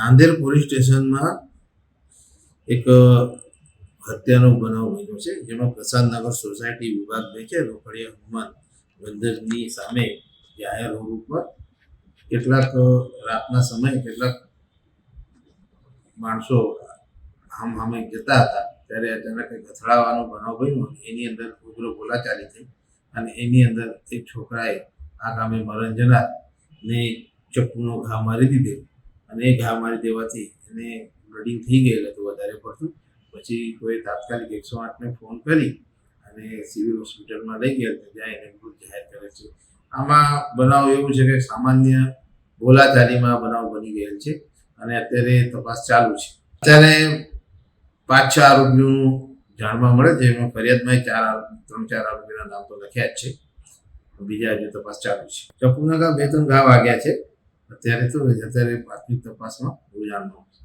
Nanded police સ્ટેશનમાં એક હત્યાનો બનાવ બન્યો છે, જેમાં પ્રસાદનગર સોસાયટી વિભાગ 2 છે, રોકડિયા હનુમાન મંદિરની સામે જાહેર રોડ ઉપર કેટલાક રાતના સમયે કેટલાક માણસો આમે જતા હતા, ત્યારે અચાનક એક અથડાવાનો બનાવ બન્યો. એની અંદર ઉગ્ર બોલાચાલી થઈ અને એની અંદર એક છોકરાએ આ ગામે મરણ જનારને ચપ્પુનો ઘા મારી દીધો અને એ ઘા મારી દેવાથી એને બ્લીડિંગ થઈ ગયેલું હતું વધારે પડતું. પછી કોઈ તાત્કાલિક 108ને ફોન કરી અને સિવિલ હોસ્પિટલમાં લઈ ગયા, ત્યાં એને મૃત જાહેર કરે છે. આમાં બનાવ એવું છે કે સામાન્ય બોલાચાલીમાં બનાવ બની ગયેલ છે અને અત્યારે તપાસ ચાલુ છે. અત્યારે 5-6 આરોપીઓનું જાણવા મળે છે, એમાં ફરિયાદમાં 3-4 આરોપીના નામ તો લખ્યા જ છે, બીજા હજુ તપાસ ચાલુ છે. ચપ્પુના ઘા 2-3 ઘા વાગ્યા છે અત્યારે પ્રાથમિક તપાસમાં એવું જાણવા મળે છે.